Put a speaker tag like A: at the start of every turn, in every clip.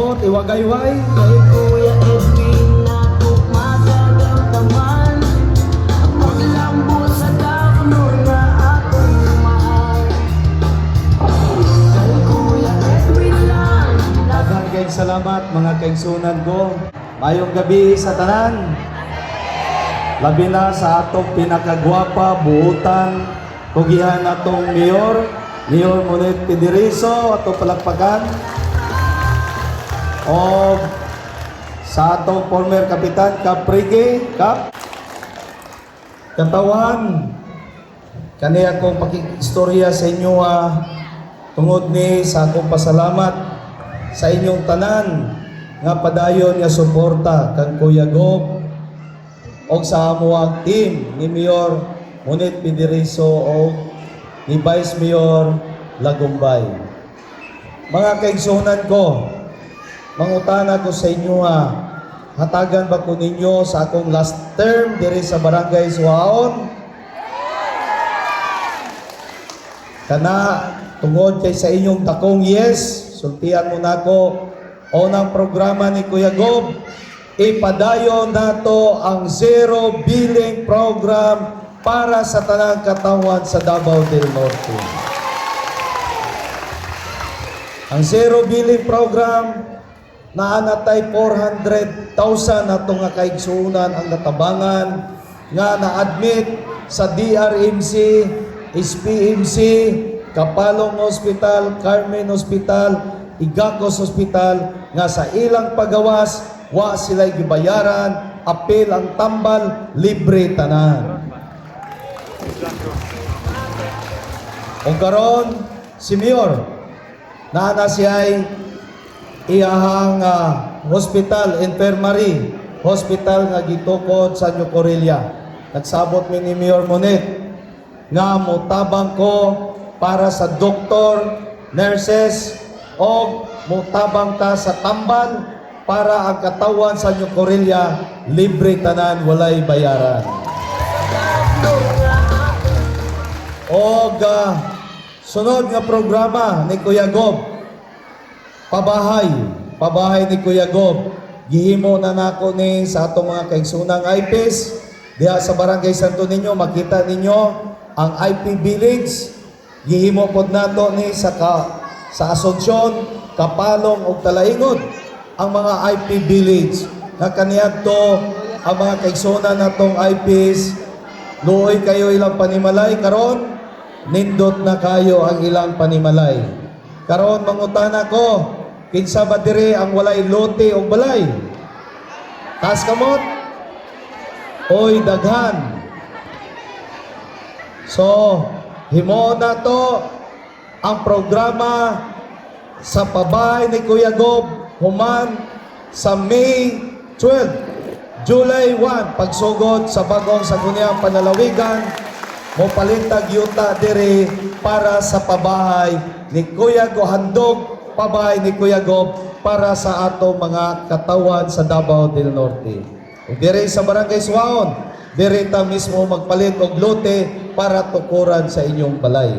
A: Sabot, iwagayway.
B: Kay Kuya Edwin na pumasagang taman, ang paglambo sa Davao na akong mahal. Kay Kuya Edwin lang
A: Daghang kayong salamat mga kaigsunan ko. Mayong gabi sa tanan. Labi na sa atong pinakagwapa, buutan, tugihan atong Mayor Monet Pidiriso, atong palakpakan. O sa atong former kapitan, Caprique, Cap. Katawan, kaniya akong pakikistorya sa inyo tungod ni sa akong pasalamat sa inyong tanan nga padayon nga suporta kang Kuya Gob o sa amuang team ni Mayor Monet Pidiriso o ni Vice Mayor Lagumbay. Mga kaigsunan ko, mangutana ko sa inyo hatagan ba ko ninyo sa akong last term diri sa Barangay Suaon? Kana tungod kay sa inyong takong yes, sultihan mo na ko unang programa ni Kuya Gob, ipadayon nato ang zero billing program para sa tanang katawan sa Davao del Norte. Ang zero billing program na anatay 400,000 nato nga kaigsunan ang natabangan nga na-admit sa DRMC, SPMC, Kapalong Hospital, Carmen Hospital, Igacos Hospital nga sa ilang pagawas wa sila'y gibayaran, apel ang tambal, libre tanan. O karon si Mayor na siya'y iyahang hospital, infirmary, hospital nga gitukod sa New Corella. Nagsabot mi ni Mayor Monet nga mutabang ko para sa doktor, nurses, o mutabang ta sa tambal para ang katawan sa New Corella libre tanan, walay bayaran. O sunod nga programa ni Kuya Gob, pabahay ni Kuya Gob, gihimo na nako ni sa atong mga kaigsunang IPs diha sa Barangay Santo Niño. Makita ninyo ang IP Village, gihimo pod nato ni sa Asunsyon, Kapalong ug Talaingod ang mga IP Village nga kaniadto ang mga kaigsunan natong IPs. Luoy kayo ilang panimalay karon, nindot na kayo ang ilang panimalay. Karon mangutana ko, kinsa ba dire ang walay lote o balay? Taas kamot? Oy, daghan. So, himo na to ang programa sa pabahay ni Kuya Gob human sa May 12, July 1, pagsugod sa bagong Sangguniang Panalawigan, mo palintag yuta dire para sa pabahay ni Kuya Gob, handog pabahay ni Kuya Gob para sa ato mga katawan sa Davao del Norte. O dire sa Barangay Suaon, dire ta mismo magpalit og lote para tukuran sa inyong balay.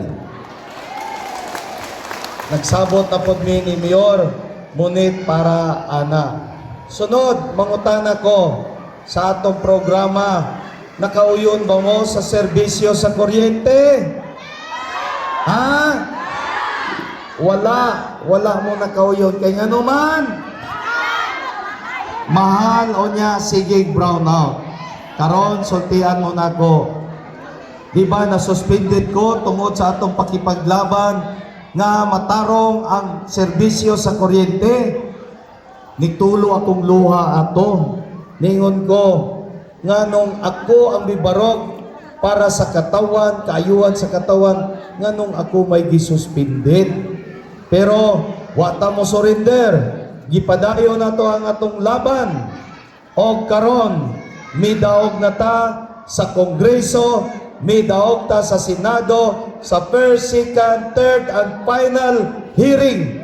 A: Nagsabot na pod mi ni Mayor Monet para ana. Sunod, mangutana ko sa atong programa, nakauyon ba mo sa serbisyo sa kuryente? Ha? Wala mo nakauyon. Kaya nga naman, mahal o niya, sige brown out. Karon, sultihan mo na ko. Diba, nasuspended ko tungod sa atong pakipaglaban nga matarong ang serbisyo sa kuryente. Nitulo akong luha ato. Ningon ko, nga nung ako ang bibarog para sa katawan, kaayuhan sa katawan, nga nung ako may gisuspended. Pero, wata mo surrender. Gipadayo na to ang atong laban. O karon, midaog na ta sa Kongreso, midaog ta sa Senado, sa first, second, third, and final hearing.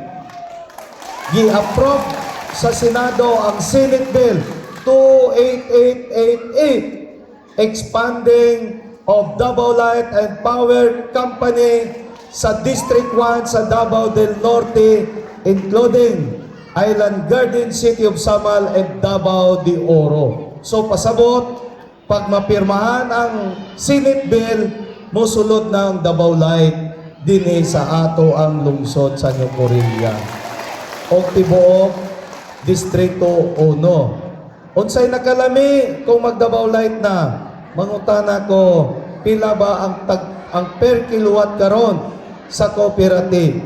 A: Gi-approve sa Senado ang Senate Bill 28888 expanding of Davao Light and Power Company sa District 1 sa Davao del Norte, including Island Garden, City of Samal, and Davao de Oro. So pasabot, pag mapirmahan ang Senate Bill, musulod ng Davao Light dinhi sa ato ang lungsod sa New Corilla. O tibuok, Distrito 1. Unsay nakalami kung mag-Davao Light na? Mangutana ko, pila ba ang per kilowatt karon sa cooperative?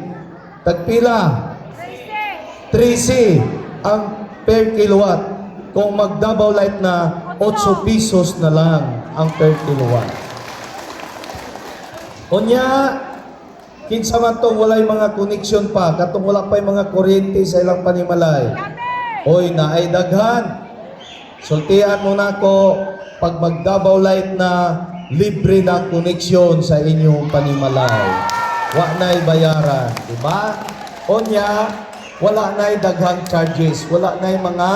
A: Tagpila? 13 ang per kilowatt. Kung mag-Davao Light na, 8 pesos na lang ang per kilowatt. Unya, kinsa man tong walay mga connection pa, katong wala pa yung mga kuryente sa ilang panimalay. Oy, naay daghan. Sultihan mo na ko, pag mag-Davao Light na, libre na ang koneksyon sa inyong panimalay. Wa na'y bayaran, di ba? Unya, wala na'y daghang charges, wala na'y mga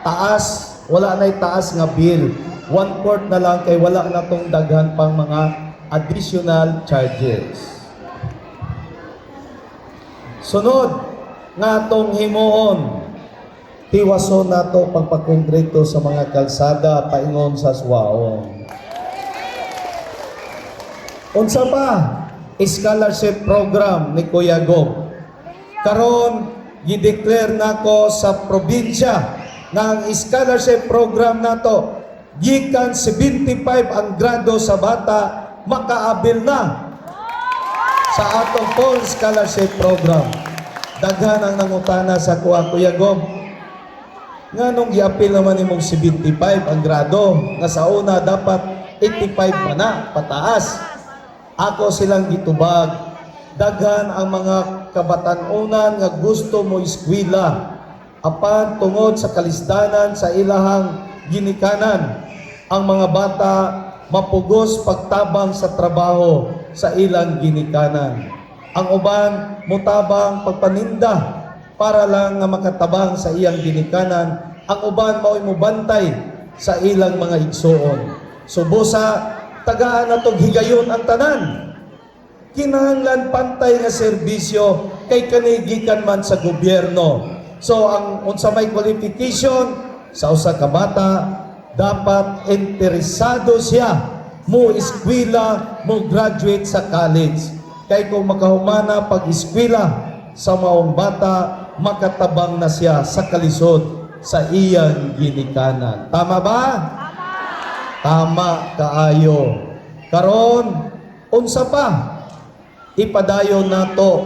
A: taas, wala na'y taas nga bill. 1/4 na lang kay wala na tong daghan pang mga additional charges. Sunod nga tong himuon, tiwason nato pagpakongkrito sa mga kalsada paingon sa Suwaon. Unsa pa? Scholarship program ni Kuya Gob. Karon gi-declare nako sa probinsya nga ang scholarship program nato gikan 75 ang grado sa bata makaabil na sa atong full scholarship program. Daghan ang nangutana sa Kuya Gob. Nganong gi-apil naman imong 75 ang grado nga sa una dapat 85 pa na pataas. Ako silang gitubag. Daghan ang mga kabatan-unan nga gusto mo eskwela apan tungod sa kalisdanan sa ilahang ginikanan ang mga bata mapugos pagtabang sa trabaho sa ilang ginikanan. Ang uban mutabang pagpaninda para lang nga makatabang sa iyang ginikanan. Ang uban mao'y mubantay sa ilang mga igsoon. So busa tagaan na tong higayon ang tanan. Kinahanglan pantay nga serbisyo kay kanigikan man sa gobyerno. So ang unsa may qualification sa usa ka bata dapat interesado siya mo eskwela, mo graduate sa college. Kay kung makahumana pag-eskwela sa maong bata, makatabang na siya sa kalisod sa iyang ginikanan. Tama ba? Tama kaayo. Karon, unsa pa? Ipadayon nato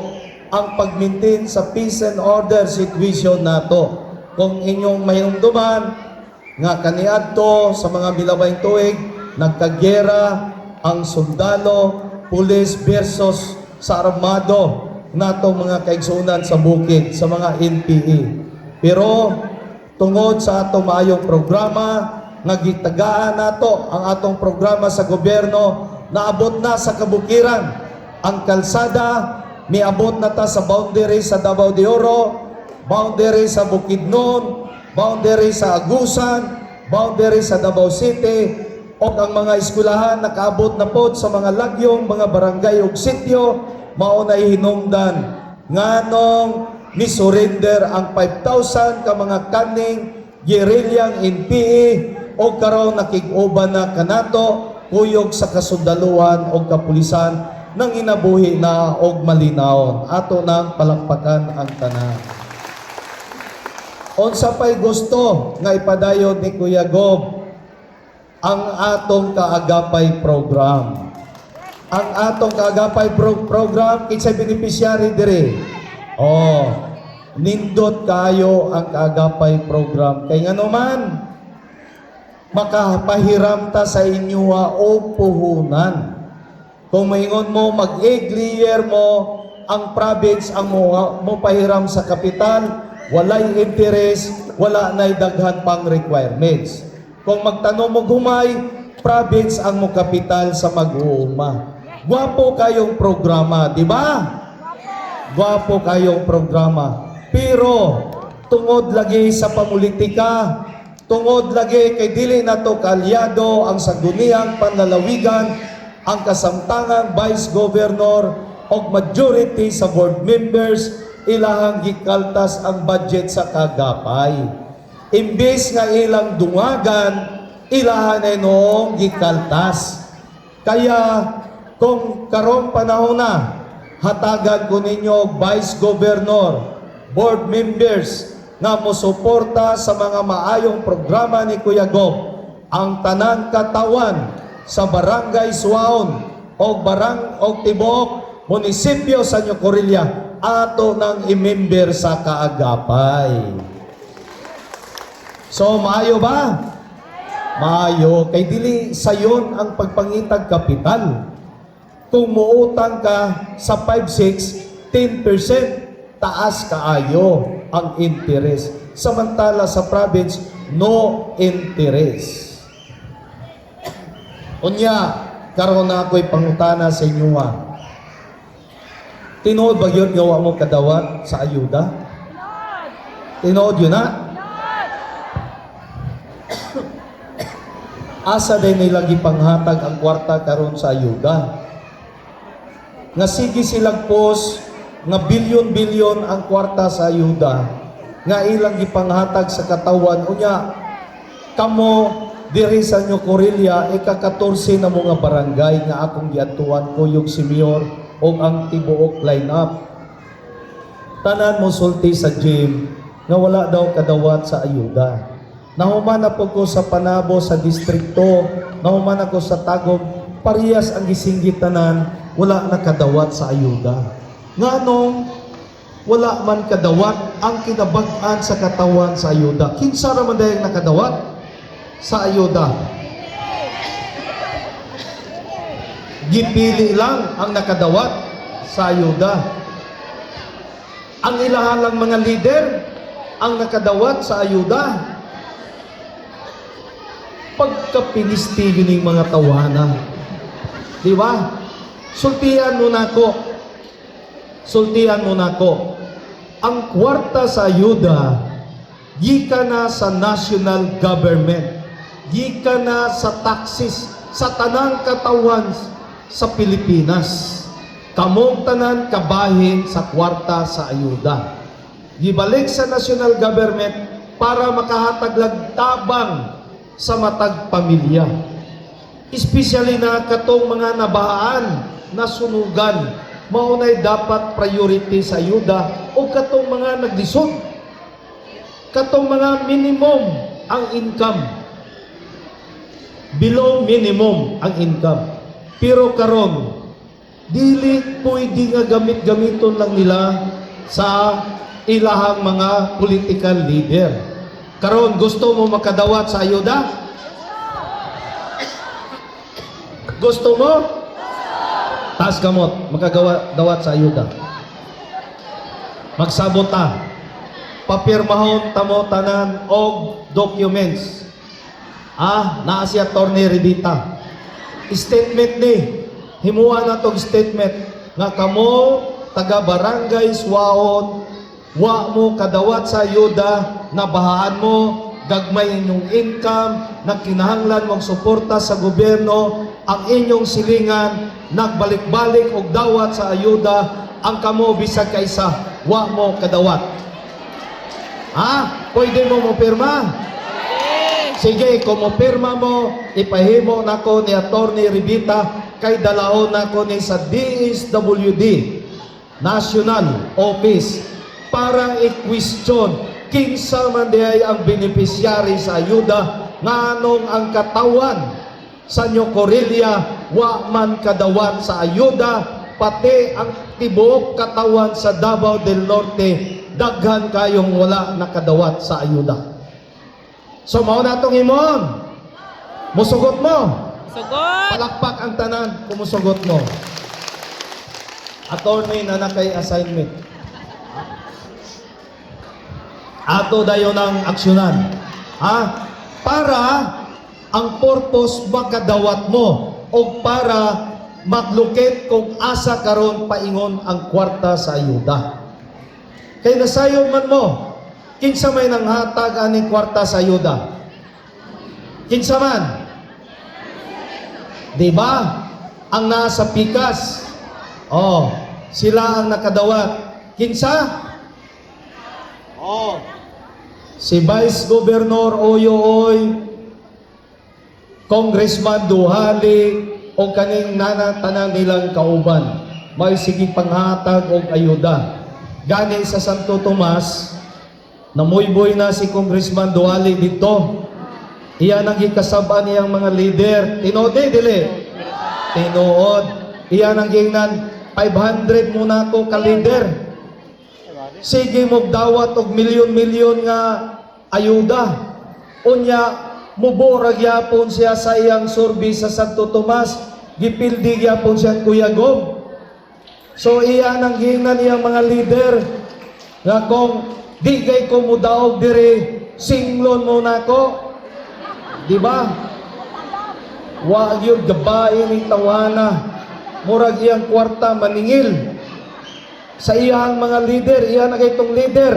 A: ang pag-maintain sa peace and order situation nato. Kung inyong mahindumduman nga kaniadto sa mga milabayng tuig, nagkagyera ang sundalo, pulis versus sa armado natong mga kaigsunan sa bukid, sa mga NPA. Pero tungod sa atong maayong programa, nagitagaan nato ang atong programa sa gobyerno, naabot na sa kabukiran. Ang kalsada, miabot na ta sa boundary sa Davao de Oro, boundary sa Bukidnon, boundary sa Agusan, boundary sa Davao City, o ang mga eskwelahan nakaabot na po sa mga lagyong, mga barangay ug sityo, mao na hinungdan nganong ni-surrender ang 5,000 ka mga kaning guerrillang NPA o karon nakig-uban na kanato kuyog sa kasundaluhan o kapulisan nang inabuhi na og malinaon. Ato nang palakpakan ang tanan. Unsa pay gusto nga ipadayon ni Kuya Gob ang atong kaagapay program. Ang atong kaagapay program kinsay beneficiary dire? Nindot kayo ang kaagapay program. Kay ngano man makapahiram ta sa inyo o puhunan. Kung maingon mo mag-clear mo ang province ang mo pahiram sa kapital, walay interest, wala na'y daghan pang requirements. Kung magtanong mo gumay, province ang mo kapital sa mag-uuma. Gwapo kayong programa, di ba? Gwapo kayong programa. Pero tungod lagi sa pamulitika, tungod lagi kay dili nato kaalyado ang sangguniang panlalawigan, ang kasamtangang vice governor o majority sa board members ilahang gikaltas ang budget sa kagapay. Imbes nga ilang dungagan, ilahan ay noong gikaltas. Kaya kung karong panahon na, hatagan ko ninyo Vice Governor, Board Members, nga mosuporta sa mga maayong programa ni Kuya Gob, ang tanang katawan sa Barangay Suaon o tibuok munisipyo sa Corilla ato ng imember sa kaagapay. So, maayo ba? Maayo. Kay dili sayon ang pagpangitag kapital. Kung muutang ka sa 5-6, 10%, taas kaayo ang interest. Samantala sa province, no interest. Unya, karon na ako'y pangutana sa inyo ha. Tinuod ba yun gawa mo kadawat sa ayuda? Tinuod yun ha? Asa din nila gipanghatag ang kwarta karon sa ayuda. Nga sige silang post nga bilyon-bilyon ang kwarta sa ayuda nga ilang gipanghatag sa katawan. Unya, kamo diri sa inyo Corilla, ika-14 na mga barangay nga akong giadtuan ko yung si Mayor o ang tibuok lineup. Tanan mo sulti sa gym nga wala daw kadawat sa ayuda. Nahuman na po ko sa Panabo sa distrikto, nahuman ako sa Tagum, parehas ang gisinggit tanan, wala na kadawat sa ayuda. Nganong wala man kadawat ang kinabag-an sa katawan sa ayuda. Kinsa ra man dayang nakadawat sa ayuda? Gipili lang ang nakadawat sa ayuda. Ang ilahalang mga leader ang nakadawat sa ayuda. Pagkapinistigo ng mga tawana. Di ba? Sultihan mo na ko. Sultihan mo na ko. Ang kwarta sa ayuda, gika na sa national government. Gika na sa taxes, sa tanang katawan sa Pilipinas. Kamong tanan kabahin sa kwarta sa ayuda. Gibalik sa national government para makahatag tabang sa matag pamilya. Especially na katong mga nabahaan na sunugan, maunay dapat priority sa ayuda o katong mga naglisod. Katong mga minimum ang income. Below minimum ang income. Pero karon dili pwede nga gamit-gamiton lang nila sa ilahang mga political leader. Karon gusto mo makadawat sa ayuda? Gusto mo? Taas kamot, makadawat sa ayuda. Magsabota. Papirmahon tamo tanan og documents. Naa si Attorney Redita. Statement ni. Himuan na tong statement nga kamo taga Barangay Suaon, wa mo kadawat sa ayuda, nabahaan mo, gagmay inyong income, nagkinahanglan mong suporta sa gobyerno, ang inyong silingan, nagbalik-balik og dawat sa ayuda, ang kamo bisag kaysa, wa mo kadawat. Ha? Pwede mo pirma? Sige, kung mo pirma mo, ipahimo nako ni Attorney Rivita, kay dalahon nako ni sa DSWD, National Office, para i-question kinsa man diay ang beneficiary sa ayuda nganong ang katawan sa Corilla wa man kadawat sa ayuda, pati ang tibuok katawan sa Davao del Norte daghan kayong wala nakadawat sa ayuda. So mao natong himon. Musugot mo.
C: Sugot!
A: Palakpak ang tanan kung musugot mo. Attorney na nakay assignment. Ato dayon ang aksyonan. Ha? Para ang purpose makadawat mo o para maglukit kung asa karon paingon ang kwarta sa ayuda. Kay nasayon man mo, kinsa may nanghatag aning kwarta sa ayuda? Kinsa man? Di ba? Ang nasa pikas. Oh, sila ang nakadawat. Kinsa? Si Vice Governor Oyoy, Congressman Duhali, o kaning nanatanan nilang kauban, may sige panghatag o ayuda. Gani sa Santo Tomas, namuyboy na si Congressman Duhali dito. Iyan ang ikasaban niyang mga leader. Tinood dili? Tinood. Iyan ang gingnan, 500 muna ko ka-leader. Sige mo dawat og milyon-milyon nga ayuda. Unya, muborag yapon siya sa iyang survey sa Santo Tomas. Gipildi yapon siya Kuya Gob. So iyan ang gingnan niyang mga leader. Nga kung di kay ko mudaog diri, singlon mo na ko. Diba? Wa gyud gabay ni tawana. Murag iyang kwarta maningil. Sa iyang mga leader, iyan na kaytong leader.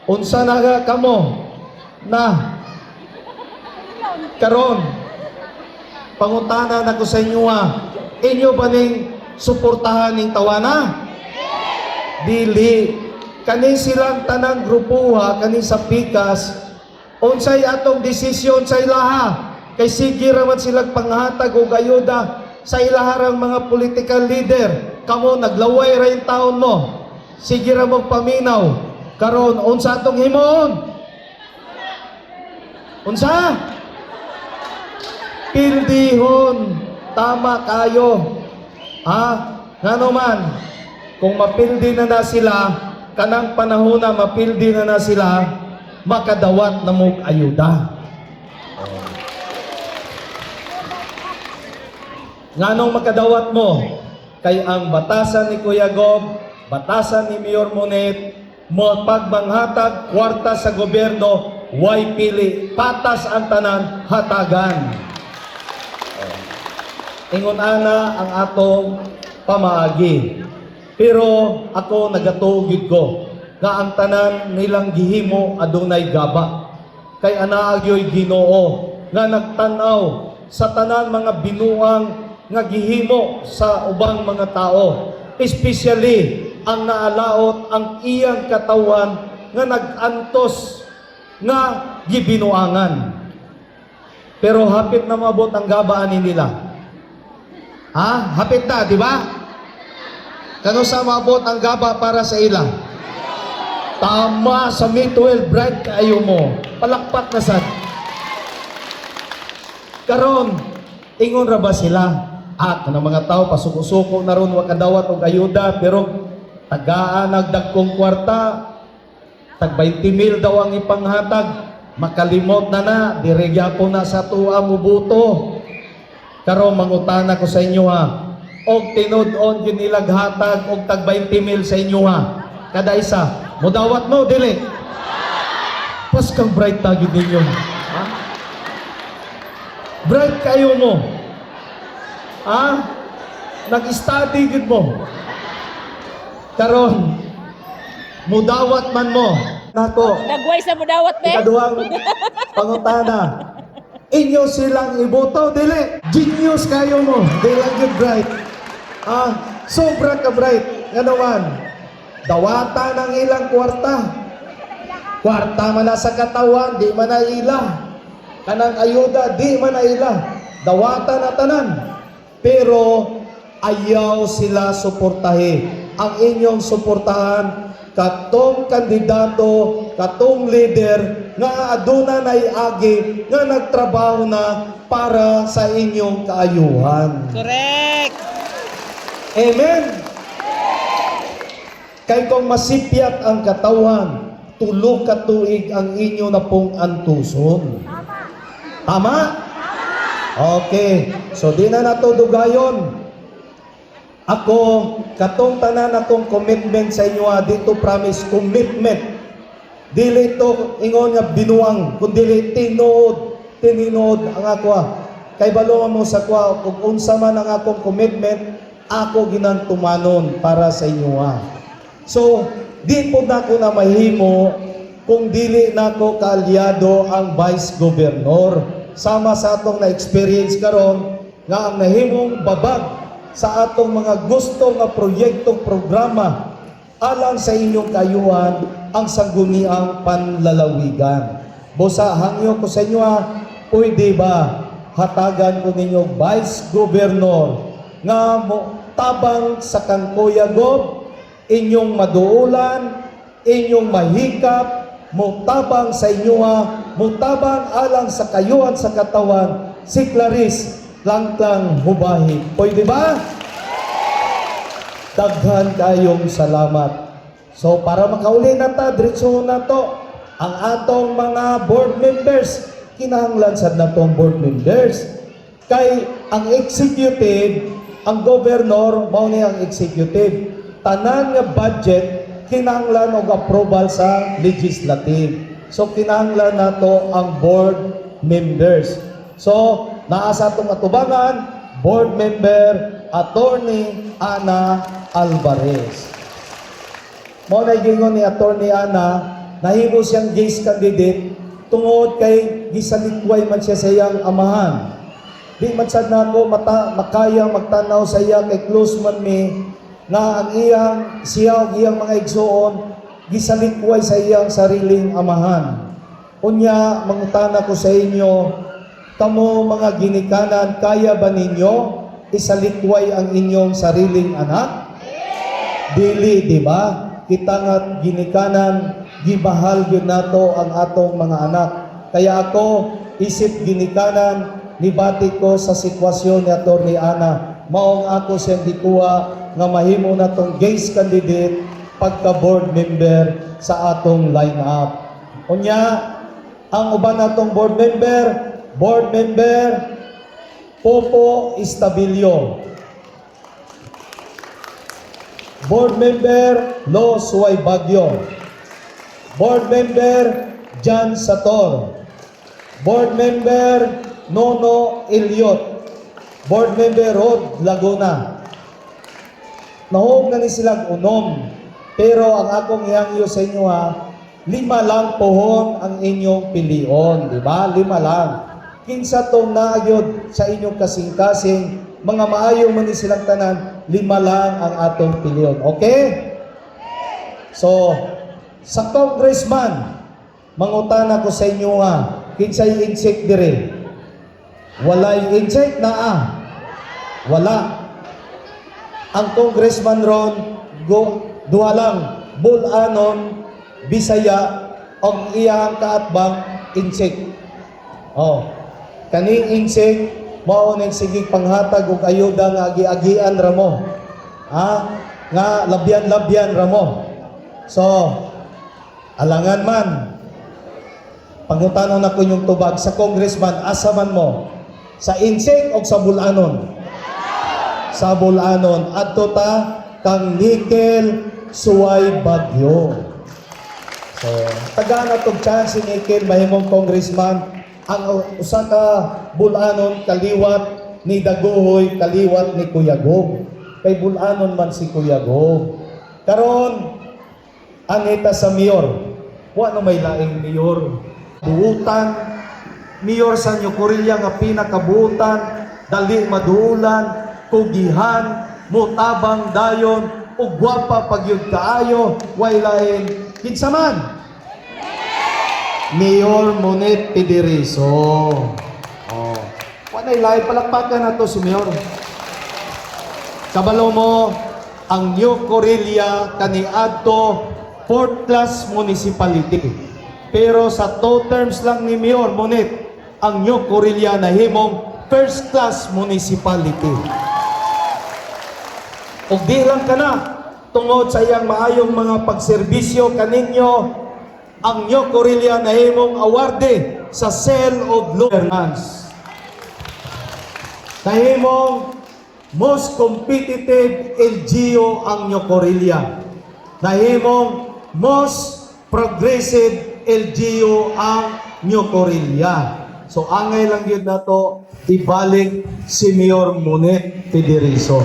A: Unsa na kamo na karon pangutana na ko sa inyo inyo ba ning suportahan ning tawana? Dili. Kani silang tanang grupuha, kani sa Pikas, unsay atong desisyon sa ilaha. Kay sige raman silang panghatag o ayuda sa ilaharang mga political leader. Kamo naglaway ra yung taon mo. Sige ra mong paminaw. Karon unsa atong himoon? Unsa? Pildihon. Tama kayo. Ngano man, kung mapildi na sila, kanang panahon na mapildi na sila, makadawat na mong ayuda. Nganong makadawat mo? Kay ang batasan ni Kuya Gob, batasan ni Mayor Monet, mo pagmanghatag kwarta sa gobyerno, way pili, patas ang tanan, hatagan. Ingon ana ang atong pamaagi. Pero ako nagatugid ko nga ang tanan nilang gihimo adunay gaba. Kay anaagyoy Ginoo nga nagtanaw sa tanan mga binuang nga gihimo sa ubang mga tao, especially ang naalaot ang iyang katawan nga nagantos nga gibinuangan. Pero hapit na mabot ang gabaan nila. Hapit na, di ba? Kano sa mabot ang gaba para sa ila? Tama, sa May 12, bright kayo mo. Palakpak na sad. Karon, ingon ra ba sila? Kanang mga tao, pasuko-suko na ron, wakadawat og ayuda, pero tagaan nagdagkong kwarta, tag 20,000 daw ang ipanghatag, makalimot na, dirigya po na sa tuwa mo buto. Karon, mangutana ko sa inyo og tinud-on yun nilag hatag og tag 20,000 sa inyo kada isa. Mudawat mo, dili? Pas kang bright tagid ninyo. Bright kayo mo. Nag-study gid mo. Karon, mudawat man mo. Nako.
C: Nagway sa mudawat, be.
A: Ikaduhang pangutana. Inyo silang iboto, dili. Genius kayo mo. Dili lang yun bright. Sobra ka bright. Nga naman, dawata ng ilang kwarta. Kwarta man na sa katawan, di man na ila. Kanang ayuda, di man na ila. Dawata na tanan. Pero, ayaw sila suportahe. Ang inyong suportahan, katong kandidato, katong leader, nga aduna na iagi, nga nagtrabaho na para sa inyong kaayuhan.
C: Correct.
A: Amen? Kay kung masipyat ang katawan, tulo ka tuig ang inyo na pong antuson. Tama? Okay. So, di na nato dugayon. Ako, katong tanan akong commitment sa inyo, dito promise, commitment. Dili to ingon nga binuang, kundi tininuod ang ako. Kay balungan mo sa kwa, kung unsa man ang akong commitment, ako ginantumanon para sa inyo. So, di po na ko na mahimo kung dili na ko kaalyado ang Vice Governor. Sama sa atong na-experience karon nga ang nahimong babag sa atong mga gusto nga proyektong programa alang sa inyong kayuhan, ang sangguniang panlalawigan. Bosa, hangyo ko sa inyo pwede ba hatagan ko ninyo Vice Governor nga mo tabang sa Kangkoyagob, inyong maduulan, inyong mahikap, mo tabang sa inyo mo tabang alang sa kayuan sa katawan, si Clarice Langklang Hubahi. Pwede ba? Daghan kayong salamat. So para makauli na ta, diretso na to ang atong mga board members. Kinahanglan sad na tong board members. Kay ang executive, ang governor, mao ni ang executive. Tanan nga budget, kinahanglan og approval sa legislative. So kinahanglan nato ang board members. So naa sa atong atubangan, board member Attorney Ana Alvarez. Mao na gingon ni Attorney Ana, nahimo siyang vice candidate tungod kay gisalikway man siya sa iyang amahan. Di man sad nako makaya magtanaw sa iya kay close man mi nga ang siya ug iyang mga igsuon gisalikway sa iyang sariling amahan. Unya mangutana ko sa inyo, kamo mga ginikanan, kaya ba ninyo isalikway ang inyong sariling anak? Dili, di ba? Kita nga ginikanan, gibahal gyud nato ang atong mga anak. Kaya ako, isip ginikanan, nibati ko sa sitwasyon ni Atty. Ana. Maong ako siyang gikuha nga mahimo na tong vice candidate pagka board member sa atong line-up. Unya, ang uban natong board member, Popo Estabilio. Board member, Lo Suway Bagyo. Board member, John Sator. Board member, Nono Eliot. Board member, Rod Laguna. Nahog na ni silang unom. Pero ang akong ihangyo sa inyo 5 lang pohon ang inyong pilion. Diba? 5 lang. Kinsa tong naayod sa inyong kasing-kasing, mga maayo man ni silang tanan, 5 lang ang atong pilion. Okay? So, sa congressman, mangutana ko sa inyo kinsay insect dire? Walay insect na Wala. Ang congressman ron, duha lang, Bulanon, Bisaya, og iyang kaatbang insect. Kaning insect, mao ning sige panghatag og ayuda nga agi-agian ramo. Nga labyan-labyan ramo. So, alangan man, pangutanon na ko yung tubag sa congressman, asa man mo? Sa insect o sa Bulanon? Sa Bulanon. Adto ta kang Nickel Suway Bagyo. So, taga na tong chance si Nickel mahimong congressman. Ang usa ka Bulanon kaliwat ni Daguhoy, kaliwat ni Kuya Gob. Kay Bulanon man si Kuya Gob. Karon anita sa mayor. Wa na may laing mayor. Buutan, mayor sa Ñucurilya nga pinakabuutan, dali maduulan, kugihan, mutabang dayon, ug gwapa pagyud kaayo, way lain kinsa man. Mayor Monet Piderizo. Wanay lain palakpakan na to si Mayor. Kabalo mo ang Ñucurilya kaniadto 4th class municipality. Pero sa 2 terms lang ni Mayor Monet, ang Ñucurilya nahimong 1st class municipality. Ug di lang kana tungod sa iyang maayong mga pagserbisyo kaninyo, ang Ñucurilya nahimong awarded sa Cell of Governance. Nahimong most competitive LGU ang Ñucurilya. Nahimong most progressive LGU ang Ñucurilya. So angay lang yun na to ibalik si Mayor Monet Piderizo.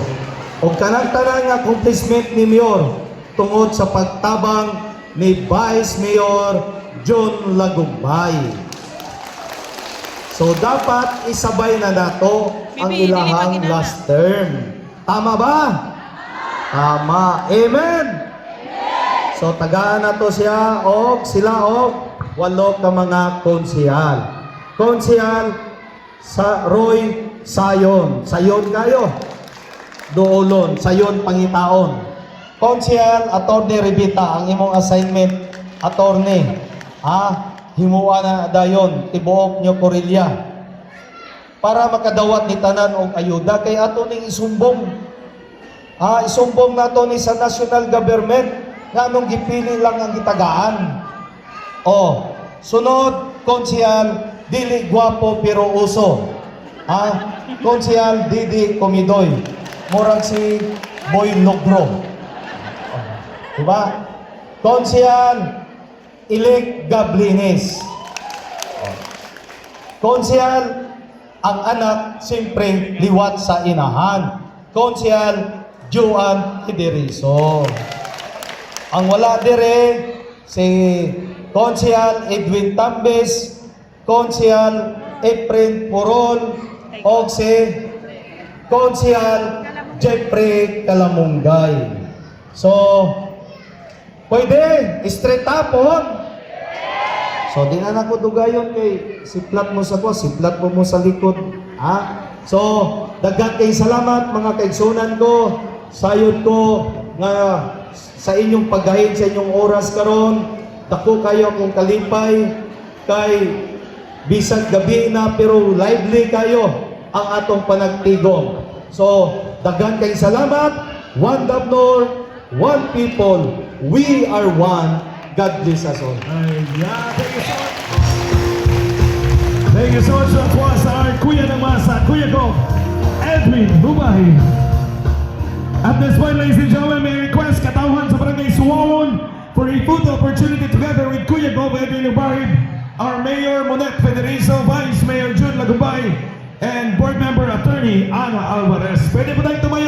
A: O kanang-tanang nga accomplishment ni Mayor tungod sa pagtabang ni Vice Mayor John Lagumbay. So dapat isabay na nato ang ilahang last term. Tama ba? Tama. Amen? So tagaan na to siya og sila og 8 ka mga konsehal. Konsehal sa Roy Sayon. Sayon kayo. Duolon, sayon pangitaon. Konsehal Attorney Revita, ang imong assignment attorney. Himuan na dayon tibuok nyo Corilya. Para makadawat ni tanan og ayuda kay ato ning isumbong. Isumbong nato ni sa national government nga anong gipili lang ang gitagaan. Sunod, konsehal dili gwapo pero uso. Konsehal Didi Comidoy. Murag si Boy Logro. Diba? Konsehal Ilik Gablines. Konsehal ang anak siyempre liwat sa inahan. Konsehal Juan Ideriso. Ang wala dire si Konsehal Edwin Tambes, Konsehal Efren Purol, o si Konsehal Jeffrey Kalamungay. So, pwede, straight tapon. So, di na ako dugayon kay siplat mo sa ko, siplat mo sa likod. So, daghang kay salamat mga kaigsunan ko, sayod ko nga sa inyong paggahid sa inyong oras karon. Dako kayo kung kalipay kay bisag gabi na pero lively kayo ang atong panagtigom. So, daghang kay salamat. One Dabnor, one people, we are one. God bless us all.
D: Yeah, thank you so much. Thank you so much. That was our Kuya ng Masa, Kuya Go, Edwin Bubahi. At this point, ladies and gentlemen, may request katawan sa Barangay Suwon for a photo opportunity together with Kuya Go, Edwin Bubahi, our Mayor Monet Federizo, Vice Mayor June Lagumbay, and Board Member Attorney Ana Alvarez. Pwede po tayong tumayo.